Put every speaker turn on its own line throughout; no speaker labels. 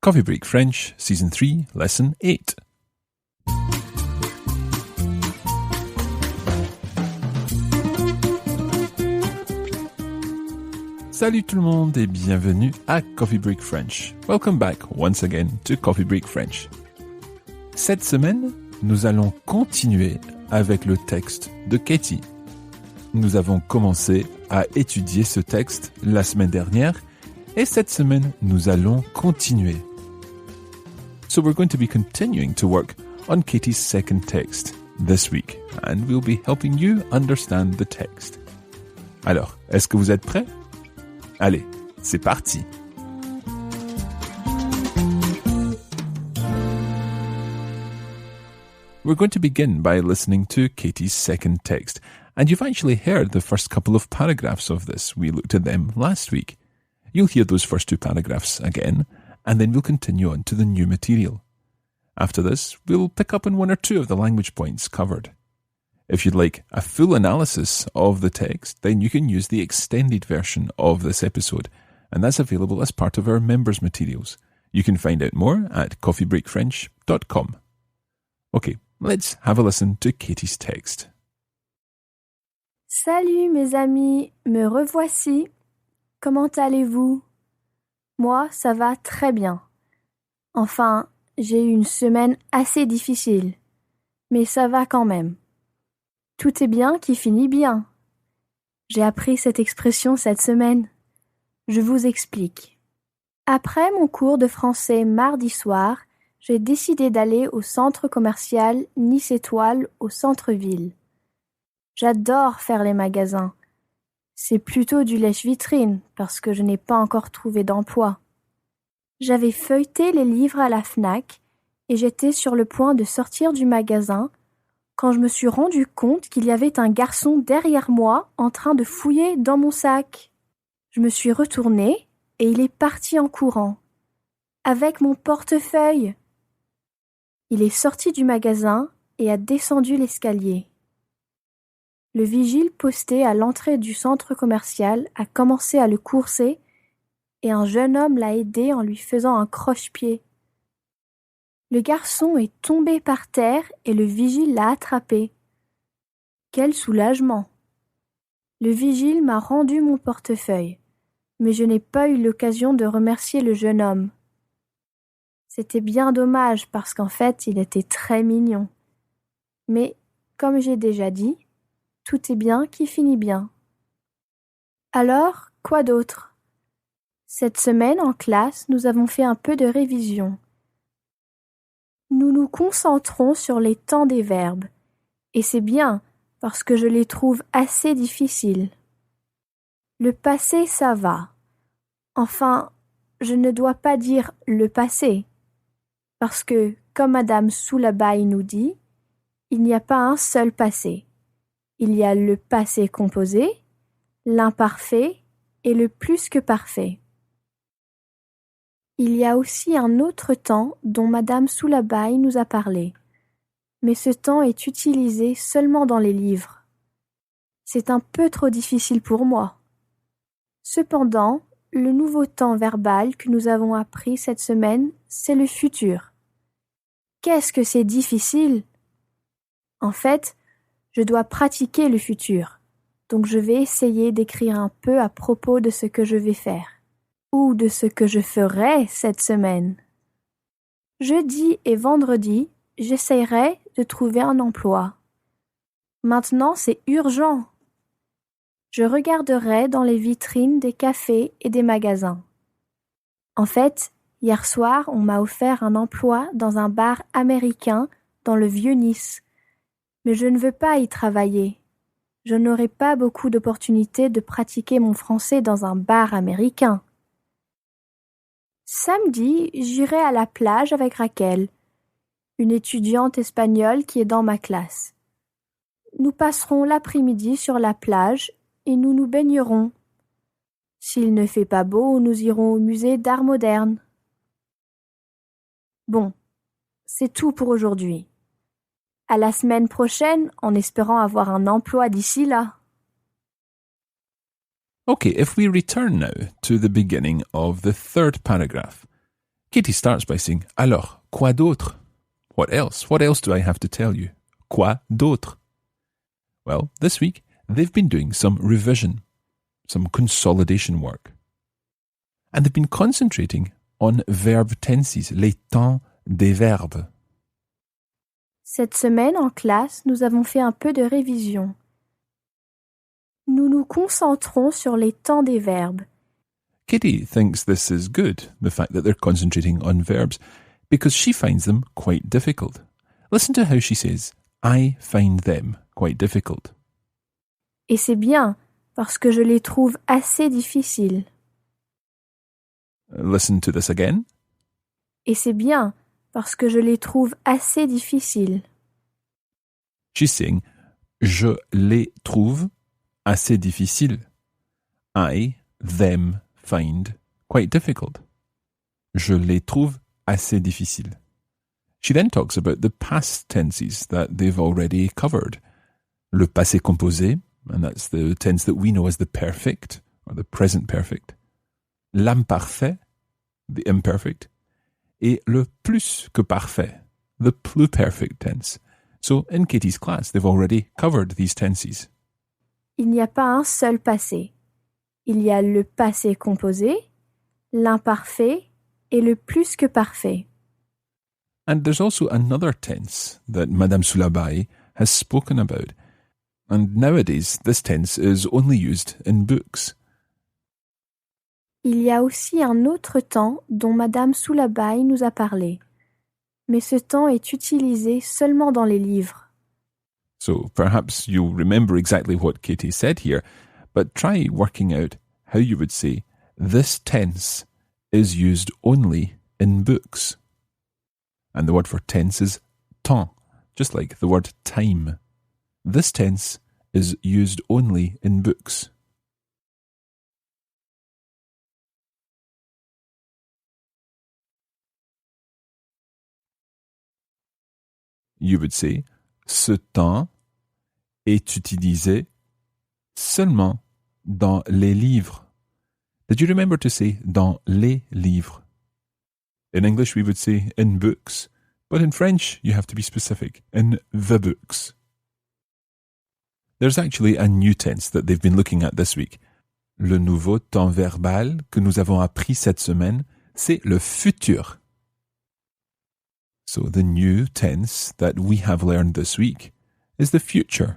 Coffee Break French, Season 3, Lesson 8. Salut tout le monde et bienvenue à Coffee Break French. Welcome back once again to Coffee Break French. Cette semaine, nous allons continuer avec le texte de Katie. Nous avons commencé à étudier ce texte la semaine dernière et cette semaine, nous allons continuer. So we're going to be continuing to work on Katie's second text this week and we'll be helping you understand the text. Alors, est-ce que vous êtes prêts? Allez, c'est parti. We're going to begin by listening to Katie's second text, and you've actually heard the first couple of paragraphs of this. We looked at them last week. You'll hear those first two paragraphs again, and then we'll continue on to the new material. After this, we'll pick up on one or two of the language points covered. If you'd like a full analysis of the text, then you can use the extended version of this episode, and that's available as part of our members' materials. You can find out more at coffeebreakfrench.com. Okay, let's have a listen to Katie's text.
Salut mes amis, me revoici. Comment allez-vous? Moi, ça va très bien. Enfin, j'ai eu une semaine assez difficile, mais ça va quand même. Tout est bien qui finit bien. J'ai appris cette expression cette semaine. Je vous explique. Après mon cours de français mardi soir, j'ai décidé d'aller au centre commercial Nice Étoile au centre-ville. J'adore faire les magasins. C'est plutôt du lèche-vitrine parce que je n'ai pas encore trouvé d'emploi. J'avais feuilleté les livres à la Fnac et j'étais sur le point de sortir du magasin quand je me suis rendu compte qu'il y avait un garçon derrière moi en train de fouiller dans mon sac. Je me suis retournée et il est parti en courant, avec mon portefeuille. Il est sorti du magasin et a descendu l'escalier. Le vigile posté à l'entrée du centre commercial a commencé à le courser et un jeune homme l'a aidé en lui faisant un croche-pied. Le garçon est tombé par terre et le vigile l'a attrapé. Quel soulagement! Le vigile m'a rendu mon portefeuille, mais je n'ai pas eu l'occasion de remercier le jeune homme. C'était bien dommage parce qu'en fait, il était très mignon. Mais, comme j'ai déjà dit, tout est bien qui finit bien. Alors, quoi d'autre? Cette semaine, en classe, nous avons fait un peu de révision. Nous nous concentrons sur les temps des verbes, et c'est bien parce que je les trouve assez difficiles. Le passé, ça va. Enfin, je ne dois pas dire le passé, parce que, comme Madame Soulabaï nous dit, il n'y a pas un seul passé. Il y a le passé composé, l'imparfait et le plus que parfait. Il y a aussi un autre temps dont Madame Soulabaï nous a parlé, mais ce temps est utilisé seulement dans les livres. C'est un peu trop difficile pour moi. Cependant, le nouveau temps verbal que nous avons appris cette semaine, c'est le futur. Qu'est-ce que c'est difficile? En fait, je dois pratiquer le futur, donc je vais essayer d'écrire un peu à propos de ce que je vais faire, ou de ce que je ferai cette semaine. Jeudi et vendredi, j'essayerai de trouver un emploi. Maintenant, c'est urgent. Je regarderai dans les vitrines des cafés et des magasins. En fait, hier soir, on m'a offert un emploi dans un bar américain dans le vieux Nice. Mais je ne veux pas y travailler. Je n'aurai pas beaucoup d'opportunités de pratiquer mon français dans un bar américain. Samedi, j'irai à la plage avec Raquel, une étudiante espagnole qui est dans ma classe. Nous passerons l'après-midi sur la plage et nous nous baignerons. S'il ne fait pas beau, nous irons au musée d'art moderne. Bon, c'est tout pour aujourd'hui. À la semaine prochaine, en espérant avoir un emploi d'ici là.
Okay, if we return now to the beginning of the third paragraph, Katie starts by saying, alors, quoi d'autre? What else? What else do I have to tell you? Quoi d'autre? Well, this week, they've been doing some revision, some consolidation work. And they've been concentrating on verb tenses, les temps des verbes.
Cette semaine, en classe, nous avons fait un peu de révision. Nous nous concentrons sur les temps des verbes.
Katie thinks this is good, the fact that they're concentrating on verbs, because she finds them quite difficult. Listen to how she says, I find them quite difficult.
Et c'est bien, parce que je les trouve assez difficiles.
Listen to this again.
Et c'est bien, parce que je les trouve assez difficiles.
She's saying, je les trouve assez difficiles. I, them, find quite difficult. Je les trouve assez difficiles. She then talks about the past tenses that they've already covered. Le passé composé, and that's the tense that we know as the perfect, or the present perfect. L'imparfait, the imperfect. Et le plus que parfait, the pluperfect tense. So in Katie's class, they've already covered these tenses.
Il n'y a pas un seul passé. Il y a le passé composé, l'imparfait et le plus que parfait.
And there's also another tense that Madame Soulabaï has spoken about. And nowadays, this tense is only used in books.
Il y a aussi un autre temps dont Madame Soulabaï nous a parlé. Mais ce temps est utilisé seulement dans les livres.
So perhaps you'll remember exactly what Katie said here, but try working out how you would say, this tense is used only in books. And the word for tense is temps, just like the word time. This tense is used only in books. You would say, ce temps est utilisé seulement dans les livres. Did you remember to say dans les livres? In English, we would say in books, but in French, you have to be specific, in the books. There's actually a new tense that they've been looking at this week. Le nouveau temps verbal que nous avons appris cette semaine, c'est le futur. So the new tense that we have learned this week is the future.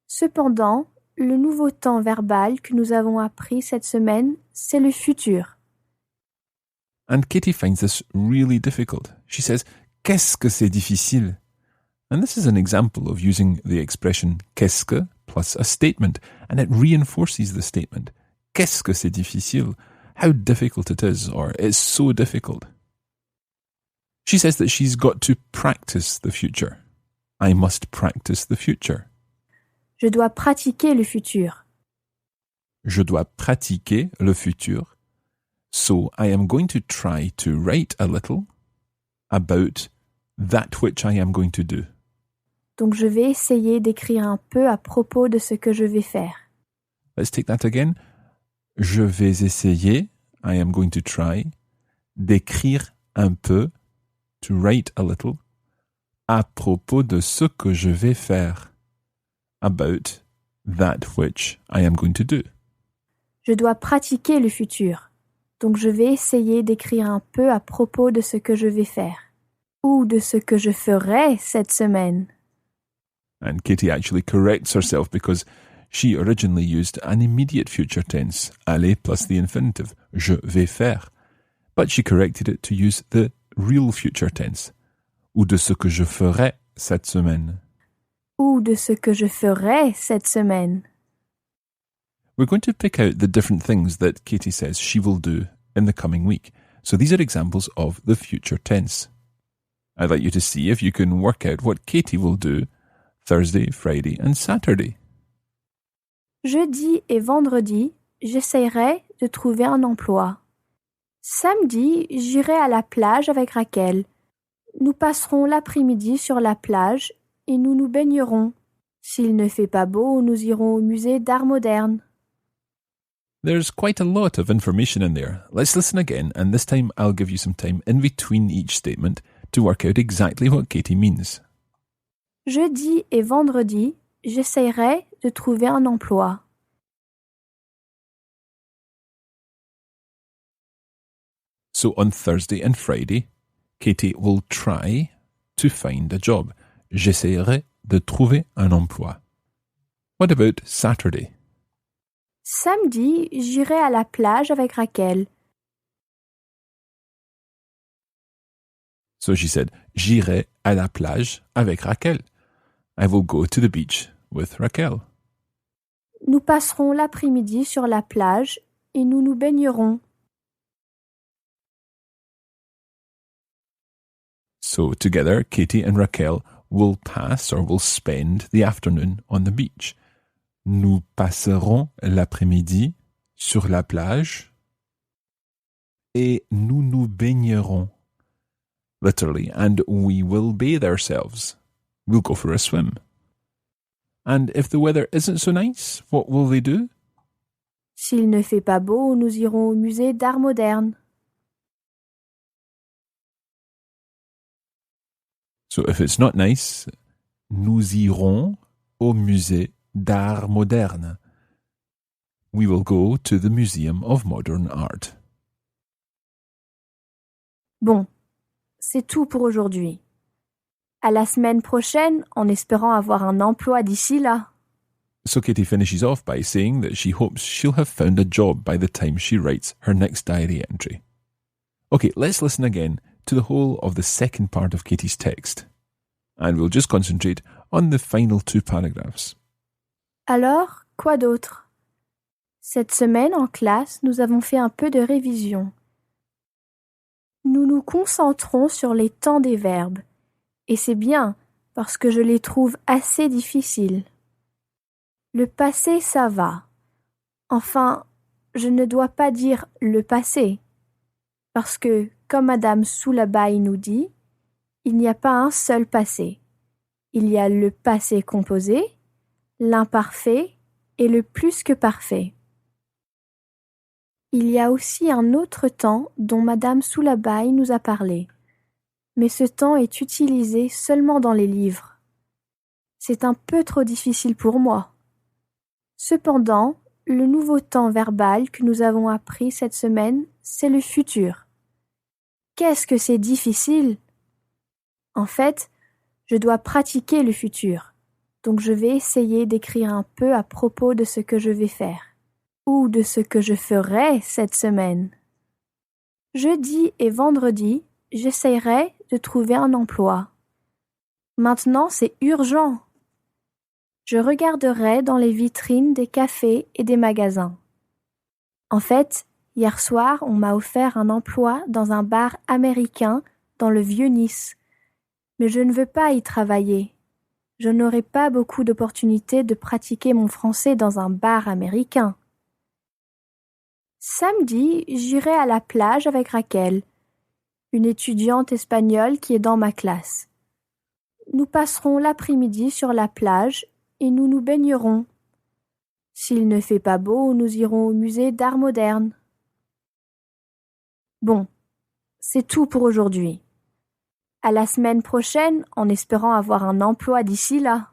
Cependant, le nouveau temps verbal que nous avons appris cette semaine, c'est le futur.
And Katie finds this really difficult. She says, qu'est-ce que c'est difficile? And this is an example of using the expression qu'est-ce que plus a statement, and it reinforces the statement. Qu'est-ce que c'est difficile? How difficult it is, or it's so difficult. She says that she's got to practice the future. I must practice the future.
Je dois pratiquer le futur.
Je dois pratiquer le futur. So I am going to try to write a little about that which I am going to do.
Donc je vais essayer d'écrire un peu à propos de ce que je vais faire.
Let's take that again. Je vais essayer, I am going to try, d'écrire un peu, to write a little, à propos de ce que je vais faire, about that which I am going to do.
Je dois pratiquer le futur. Donc je vais essayer d'écrire un peu à propos de ce que je vais faire. Ou de ce que je ferai cette semaine.
And Katie actually corrects herself because she originally used an immediate future tense, aller plus the infinitive, je vais faire. But she corrected it to use the real future tense, ou de ce que je ferai cette semaine.
Ou de ce que je ferai cette semaine.
We're going to pick out the different things that Katie says she will do in the coming week. So these are examples of the future tense. I'd like you to see if you can work out what Katie will do Thursday, Friday and Saturday.
Jeudi et vendredi, j'essayerai de trouver un emploi. Samedi, j'irai à la plage avec Raquel. Nous passerons l'après-midi sur la plage et nous nous baignerons. S'il ne fait pas beau, nous irons au musée d'art moderne.
There's quite a lot of information in there. Let's listen again, and this time I'll give you some time in between each statement to work out exactly what Katie means.
Jeudi et vendredi, j'essayerai de trouver un emploi.
So on Thursday and Friday, Katie will try to find a job. J'essaierai de trouver un emploi. What about Saturday?
Samedi, j'irai à la plage avec Raquel.
So she said, j'irai à la plage avec Raquel. I will go to the beach with Raquel.
Nous passerons l'après-midi sur la plage et nous nous baignerons.
So together, Katie and Raquel will pass or will spend the afternoon on the beach. Nous passerons l'après-midi sur la plage et nous nous baignerons. Literally, and we will bathe ourselves. We'll go for a swim. And if the weather isn't so nice, what will they do?
S'il ne fait pas beau, nous irons au musée d'art moderne.
So if it's not nice, nous irons au musée d'art moderne. We will go to the Museum of Modern Art.
Bon, c'est tout pour aujourd'hui. À la semaine prochaine, en espérant avoir un emploi d'ici là.
So Katie finishes off by saying that she hopes she'll have found a job by the time she writes her next diary entry. Okay, let's listen again to the whole of the second part of Katie's text. And we'll just concentrate on the final two paragraphs.
Alors, quoi d'autre? Cette semaine, en classe, nous avons fait un peu de révision. Nous nous concentrons sur les temps des verbes. Et c'est bien, parce que je les trouve assez difficiles. Le passé, ça va. Enfin, je ne dois pas dire le passé. Parce que, comme Madame Soulabaï nous dit, il n'y a pas un seul passé. Il y a le passé composé, l'imparfait et le plus que parfait. Il y a aussi un autre temps dont Madame Soulabaï nous a parlé. Mais ce temps est utilisé seulement dans les livres. C'est un peu trop difficile pour moi. Cependant, le nouveau temps verbal que nous avons appris cette semaine, c'est le futur. Qu'est-ce que c'est difficile? En fait, je dois pratiquer le futur, donc je vais essayer d'écrire un peu à propos de ce que je vais faire, ou de ce que je ferai cette semaine. Jeudi et vendredi, j'essayerai de trouver un emploi. Maintenant, c'est urgent. Je regarderai dans les vitrines des cafés et des magasins. En fait, hier soir, on m'a offert un emploi dans un bar américain dans le Vieux-Nice. Mais je ne veux pas y travailler. Je n'aurai pas beaucoup d'opportunités de pratiquer mon français dans un bar américain. Samedi, j'irai à la plage avec Raquel, une étudiante espagnole qui est dans ma classe. Nous passerons l'après-midi sur la plage et nous nous baignerons. S'il ne fait pas beau, nous irons au musée d'art moderne. Bon, c'est tout pour aujourd'hui. À la semaine prochaine, en espérant avoir un emploi d'ici là.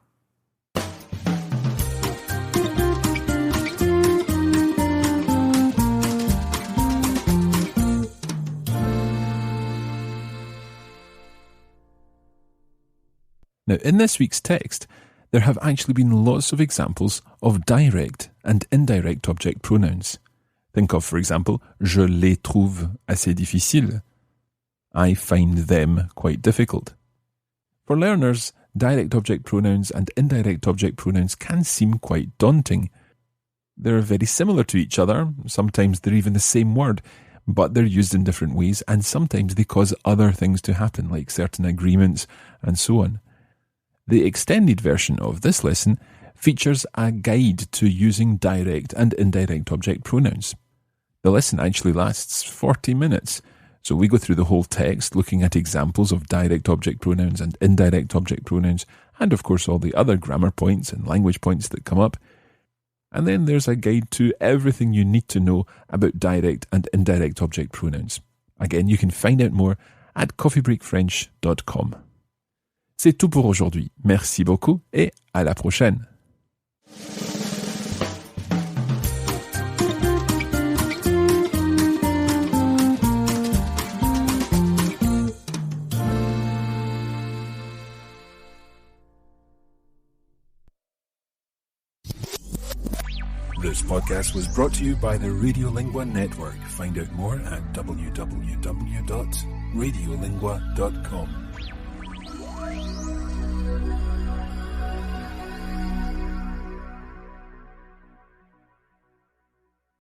Now, in this week's text, there have actually been lots of examples of direct and indirect object pronouns. Think of, for example, je les trouve assez difficiles. I find them quite difficult. For learners, direct object pronouns and indirect object pronouns can seem quite daunting. They're very similar to each other, sometimes they're even the same word, but they're used in different ways, and sometimes they cause other things to happen, like certain agreements and so on. The extended version of this lesson features a guide to using direct and indirect object pronouns. The lesson actually lasts 40 minutes, so we go through the whole text looking at examples of direct object pronouns and indirect object pronouns, and of course all the other grammar points and language points that come up. And then there's a guide to everything you need to know about direct and indirect object pronouns. Again, you can find out more at coffeebreakfrench.com. C'est tout pour aujourd'hui. Merci beaucoup et à la prochaine. This podcast was brought to you by the Radiolingua Network. Find out more at www.radiolingua.com.